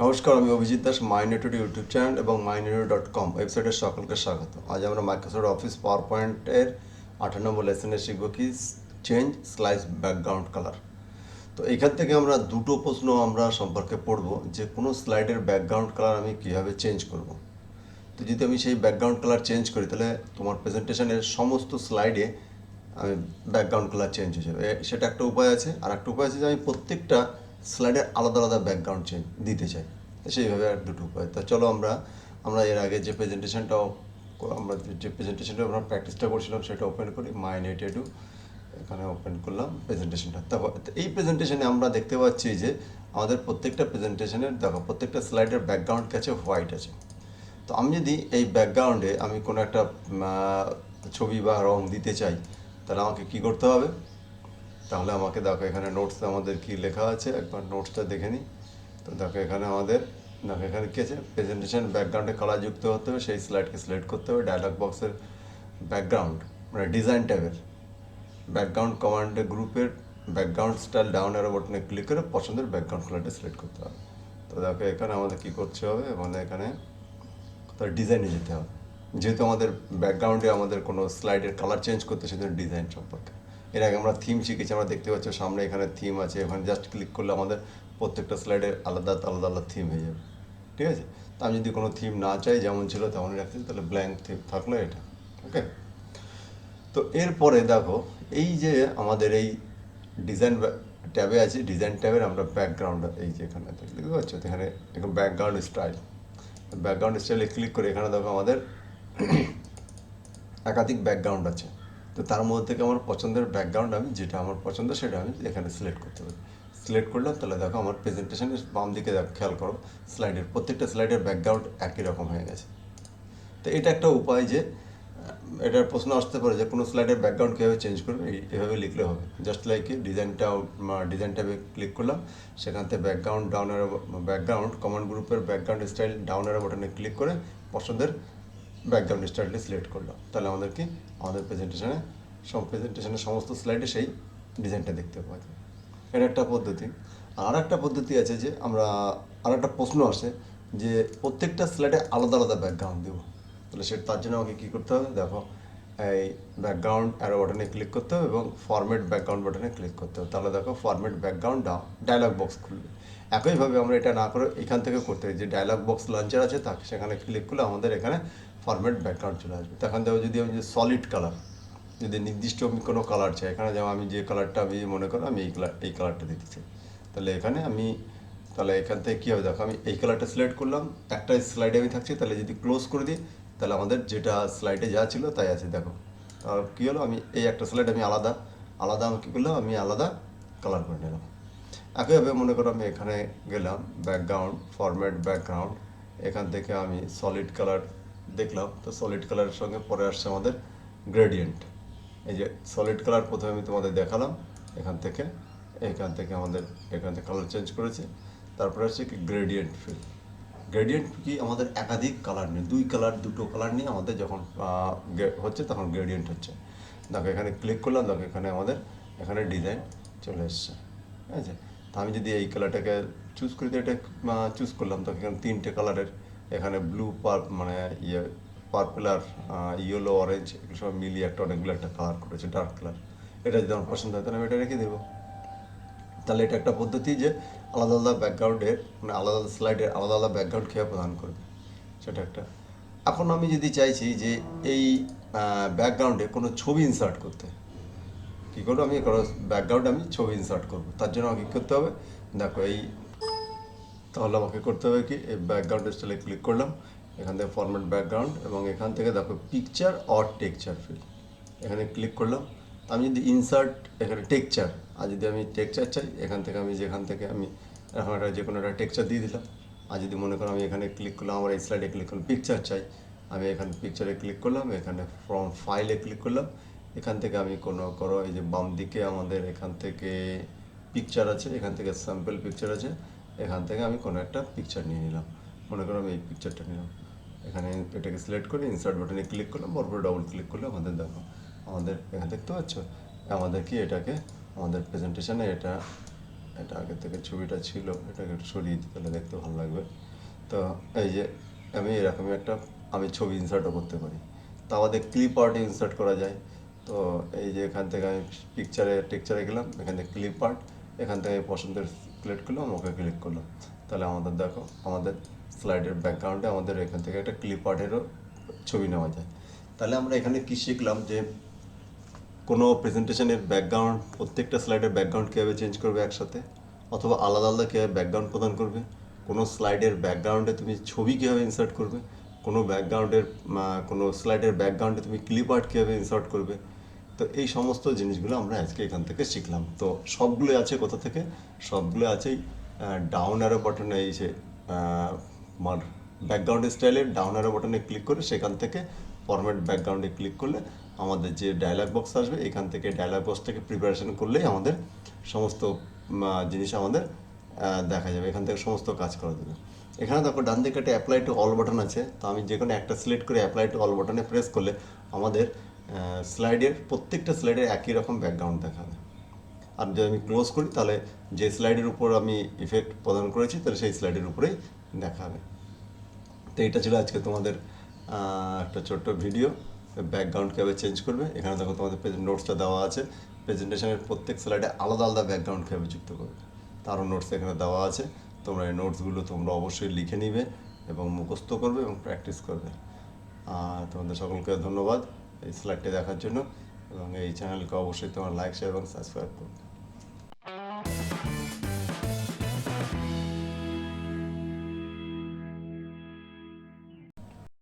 নমস্কার, আমি Abhijit Das, মাইনেটুড YouTube channel এবং myneto.com ওয়েবসাইটের সকলকে স্বাগত। আজ আমরা মাইক্রোসফট অফিস পাওয়ার পয়েন্টের 18 নম্বর লেসনে শিখব কি চেঞ্জ স্লাইস ব্যাকগ্রাউন্ড কালার। তো এখান থেকে আমরা দুটো প্রশ্ন আমরা সম্পর্কে পড়ব যে কোনো স্লাইডের ব্যাকগ্রাউন্ড কালার আমি কীভাবে চেঞ্জ করব। তো যদি আমি সেই ব্যাকগ্রাউন্ড কালার চেঞ্জ করি তাহলে তোমার প্রেজেন্টেশনের সমস্ত স্লাইডে আমি ব্যাকগ্রাউন্ড কালার চেঞ্জ হয়ে যাবে। সেটা একটা উপায় আছে। আর একটা উপায় আছে যে আমি প্রত্যেকটা স্লাইডের আলাদা আলাদা ব্যাকগ্রাউন্ড চেঞ্জ দিতে চাই। সেইভাবে আর দুটো উপায়। তা চলো আমরা এর আগে যে প্রেজেন্টেশনটা আমরা প্র্যাকটিসটা করছিলাম সেটা ওপেন করি। myneto এখানে ওপেন করলাম প্রেজেন্টেশনটা। তারপর এই প্রেজেন্টেশনে আমরা দেখতে পাচ্ছি যে আমাদের প্রত্যেকটা প্রেজেন্টেশনের দেখো প্রত্যেকটা স্লাইডের ব্যাকগ্রাউন্ড কাছে হোয়াইট আছে। তো আমি যদি এই ব্যাকগ্রাউন্ডে আমি কোনো একটা ছবি বা রং দিতে চাই তাহলে আমাকে কি করতে হবে? তাহলে আমাকে দেখো এখানে নোটসে আমাদের কি লেখা আছে, একবার নোটসটা দেখে নিই। তো দেখো এখানে কি আছে, প্রেজেন্টেশন ব্যাকগ্রাউন্ডে কালার যুক্ত হতে হবে, সেই স্লাইডকে সিলেক্ট করতে হবে। ডায়লগ বক্সের ব্যাকগ্রাউন্ড মানে ডিজাইন ট্যাবের ব্যাকগ্রাউন্ড কমান্ডে গ্রুপের ব্যাকগ্রাউন্ড স্টাইল ডাউন অ্যারো বাটনে ক্লিক করে পছন্দের ব্যাকগ্রাউন্ড কালারটা সিলেক্ট করতে হবে। তো দেখো এখানে আমাদের কী করতে হবে, আমাদের এখানে তার ডিজাইনে যেতে হবে। যেহেতু আমাদের ব্যাকগ্রাউন্ডে আমাদের কোনো স্লাইডের কালার চেঞ্জ করতে সেজন্য ডিজাইন সম্পর্কে। এর আগে আমরা থিম শিখেছি, আমরা দেখতে পাচ্ছি সামনে এখানে থিম আছে, এখানে জাস্ট ক্লিক করলে আমাদের প্রত্যেকটা স্লাইডের আলাদা আলাদা আলাদা থিম হয়ে যাবে। ঠিক আছে? তা আমি যদি কোনো থিম না চাই, যেমন ছিল তেমনই রাখছি, তাহলে ব্ল্যাঙ্ক থিম থাকলো এটা। ওকে। তো এরপরে দেখো এই যে আমাদের এই ডিজাইন ট্যাবে আছে, ডিজাইন ট্যাবের আমরা ব্যাকগ্রাউন্ড এই যে এখানে দেখতে পাচ্ছ, এখানে ব্যাকগ্রাউন্ড স্টাইলে ক্লিক করে এখানে দেখো আমাদের একাধিক ব্যাকগ্রাউন্ড আছে। তো তার মধ্যে থেকে আমার পছন্দের ব্যাকগ্রাউন্ড আমি যেটা আমার পছন্দ সেটা আমি এখানে সিলেক্ট করতে পারি। সিলেক্ট করলাম, তাহলে দেখো আমার প্রেজেন্টেশনের বাম দিকে দেখো, খেয়াল করো স্লাইডের প্রত্যেকটা স্লাইডের ব্যাকগ্রাউন্ড একই রকম হয়ে গেছে। তো এটা একটা উপায় যে এটার প্রশ্ন আসতে পারে যে কোনো স্লাইডের ব্যাকগ্রাউন্ড কীভাবে চেঞ্জ করবে, এভাবে লিখলে হবে। জাস্ট লাইক ডিজাইন ট্যাবে ক্লিক করলাম, সেখান থেকে ব্যাকগ্রাউন্ড কমান্ড গ্রুপের ব্যাকগ্রাউন্ড স্টাইল ডাউন অ্যারো বাটনে ক্লিক করে পছন্দের ব্যাকগ্রাউন্ড স্টাইলটি সিলেক্ট করলাম। তাহলে আমাদের প্রেজেন্টেশনের সমস্ত স্লাইডে সেই ডিজাইনটা দেখতে পাওয়া যায়। এটা একটা পদ্ধতি। আর একটা পদ্ধতি আছে যে আর একটা প্রশ্ন আসে যে প্রত্যেকটা স্লাইডে আলাদা আলাদা ব্যাকগ্রাউন্ড দেবো। তাহলে তার জন্য আমাকে কী করতে হবে, দেখো এই ব্যাকগ্রাউন্ড অ্যারো বাটনে ক্লিক করতে হবে এবং ফরম্যাট ব্যাকগ্রাউন্ড বাটনে ক্লিক করতে হবে। তাহলে দেখো ফরম্যাট ব্যাকগ্রাউন্ড ডায়লগ বক্স খুলবে। একইভাবে আমরা এটা না করে এখান থেকে করতে হবে, যে ডায়লগ বক্স লঞ্চার আছে তাকে সেখানে ক্লিক করলে আমাদের এখানে ফরম্যাট ব্যাকগ্রাউন্ড চলে আসবে। তখন দেখো যদি আমি যে সলিড কালার, যদি নির্দিষ্ট আমি কোনো কালার চাই, এখানে যেমন আমি যে কালারটা আমি মনে করো আমি এই কালারটা দিতে চাই, তাহলে এখান থেকে কী হবে, দেখো আমি এই কালারটা সিলেক্ট করলাম, একটা স্লাইডে আমি থাকছি, তাহলে যদি ক্লোজ করে দিই তাহলে আমাদের যেটা স্লাইডে যা ছিল তাই আছে। দেখো কী হলো, আমি এই একটা স্লাইড আমি আলাদা আমি কী করলাম, আমি আলাদা কালার করে নিলাম। একইভাবে মনে করো আমি এখানে গেলাম ব্যাকগ্রাউন্ড ফরম্যাট ব্যাকগ্রাউন্ড, এখান থেকে আমি সলিড কালার দেখলাম। তো সলিড কালারের সঙ্গে পরে আসছে আমাদের গ্রেডিয়েন্ট। এই যে সলিড কালার প্রথমে আমি তোমাদের দেখালাম, এখান থেকে আমাদের এখান থেকে কালার চেঞ্জ করেছে। তারপরে আসছে কি গ্রেডিয়েন্ট ফিল। গ্রেডিয়েন্ট কি আমাদের একাধিক কালার নিয়ে দুটো কালার নিয়ে আমাদের যখন হচ্ছে তখন গ্রেডিয়েন্ট হচ্ছে। দেখো এখানে ক্লিক করলাম, দেখো এখানে ডিজাইন চলে এসছে। ঠিক আছে? তো আমি যদি এই কালারটাকে চুজ করি, তো এটা চুজ করলাম, তো এখানে তিনটে কালারের, এখানে ব্লু মানে পার্পল আর ইয়েলো অরেঞ্জ এগুলো সব মিলিয়ে অনেকগুলো একটা কালার করেছে, ডার্ক কালার। এটা যদি আমার পছন্দ হয় তাহলে আমি এটা রেখে দেবো। তাহলে এটা একটা পদ্ধতি যে আলাদা আলাদা ব্যাকগ্রাউন্ডের মানে আলাদা আলাদা স্লাইডের আলাদা আলাদা ব্যাকগ্রাউন্ড কীভাবে প্রদান করবে, সেটা একটা। এখন আমি যদি চাইছি যে এই ব্যাকগ্রাউন্ডে কোনো ছবি ইনসার্ট করতে, কী করবো, ব্যাকগ্রাউন্ডে আমি ছবি ইনসার্ট করবো। তার জন্য আমাকে কী করতে হবে, দেখো তাহলে আমাকে করতে হবে কি, এই ব্যাকগ্রাউন্ড স্টাইলে ক্লিক করলাম, এখান থেকে ফরম্যাট ব্যাকগ্রাউন্ড এবং এখান থেকে দেখো পিকচার অর টেক্সচার ফিল, এখানে ক্লিক করলাম। আমি যদি ইনসার্ট এখানে টেক্সচার, আর যদি আমি টেক্সচার চাই যেখান থেকে আমি এখন যে কোনো একটা টেক্সচার দিয়ে দিলাম। আর যদি মনে করো আমি এখানে ক্লিক করলাম, আমার এই স্লাইডে ক্লিক করলাম, পিকচার চাই, আমি এখানে পিকচারে ক্লিক করলাম, এখানে ফ্রম ফাইলে ক্লিক করলাম। এখান থেকে আমি করো এই যে বাম দিকে আমাদের এখান থেকে পিকচার আছে, এখান থেকে স্যাম্পল পিকচার আছে, এখান থেকে আমি কোনো একটা পিকচার নিয়ে নিলাম। মনে করো আমি এই পিকচারটা নিলাম, এখানে এটাকে সিলেক্ট করে ইনসার্ট বাটনে ক্লিক করলাম, পরপর ডবল ক্লিক করলে দেখো আমাদের এখানে দেখতে পাচ্ছ আমাদের কি এটাকে আমাদের প্রেজেন্টেশনে এটা এটা আগে থেকে ছবিটা ছিল, এটাকে একটু সরিয়ে দিই তাহলে দেখতে ভালো লাগবে। তো এই যে আমি এরকমই একটা ছবি ইনসার্টও করতে পারি। তা আমাদের ক্লিপ আর্ট ইনসার্ট করা যায়। তো এই যে এখান থেকে আমি টেকচারে গেলাম, এখান থেকে ক্লিপ আর্ট, এখান থেকে পছন্দের সিলেক্ট করলাম, ওকে ক্লিক করলাম। তাহলে আমাদের দেখো আমাদের স্লাইডের ব্যাকগ্রাউন্ডে আমাদের এখান থেকে একটা ক্লিপ আর্টেরও ছবি নেওয়া যায়। তাহলে আমরা এখানে কি শিখলাম যে কোনো প্রেজেন্টেশনের ব্যাকগ্রাউন্ড, প্রত্যেকটা স্লাইডের ব্যাকগ্রাউন্ড কীভাবে চেঞ্জ করবে একসাথে, অথবা আলাদা আলাদা কীভাবে ব্যাকগ্রাউন্ড প্রদান করবে, কোনো স্লাইডের ব্যাকগ্রাউন্ডে তুমি ছবি কীভাবে ইনসার্ট করবে, কোনো স্লাইডের ব্যাকগ্রাউন্ডে তুমি ক্লিপ আর্ট কীভাবে ইনসার্ট করবে। তো এই সমস্ত জিনিসগুলো আমরা আজকে এখান থেকে শিখলাম। তো সবগুলো আছে কোথা থেকে? সবগুলো আছে ডাউন অ্যারো বাটনে, এই যে আমার ব্যাকগ্রাউন্ড স্টাইলের ডাউন অ্যারো বাটনে ক্লিক করে সেখান থেকে ফরম্যাট ব্যাকগ্রাউন্ডে ক্লিক করলে আমাদের যে ডায়লগ বক্স আসবে, এখান থেকে ডায়লগ বক্সটাকে প্রিপারেশন করলেই আমাদের সমস্ত জিনিস আমাদের দেখা যাবে, এখান থেকে সমস্ত কাজ করা যাবে। এখানে দেখো ডান দিকে একটা অ্যাপ্লাই টু অল বাটন আছে। তো আমি যে কোনো একটা সিলেক্ট করে অ্যাপ্লাই টু অল বাটনে প্রেস করলে আমাদের প্রত্যেকটা স্লাইডের একই রকম ব্যাকগ্রাউন্ড দেখাবে। আর যদি আমি ক্লোজ করি তাহলে যে স্লাইডের উপর আমি ইফেক্ট প্রদান করেছি তাহলে সেই স্লাইডের উপরেই দেখাবে। তো এটা ছিল আজকে তোমাদের একটা ছোট্ট ভিডিও, ব্যাকগ্রাউন্ড কীভাবে চেঞ্জ করবে। এখানে দেখো তোমাদের নোটসটা দেওয়া আছে, প্রেজেন্টেশনের প্রত্যেক স্লাইডে আলাদা আলাদা ব্যাকগ্রাউন্ড কীভাবে যুক্ত করবে তারও নোটস এখানে দেওয়া আছে। তোমরা এই নোটসগুলো তোমরা অবশ্যই লিখে নিবে এবং মুখস্থ করবে এবং প্র্যাকটিস করবে। তোমাদের সকলকে ধন্যবাদ এই স্লাইডটি দেখার জন্য, এবং এই চ্যানেলকে অবশ্যই তোমার লাইক, শেয়ার এবং সাবস্ক্রাইব করবে।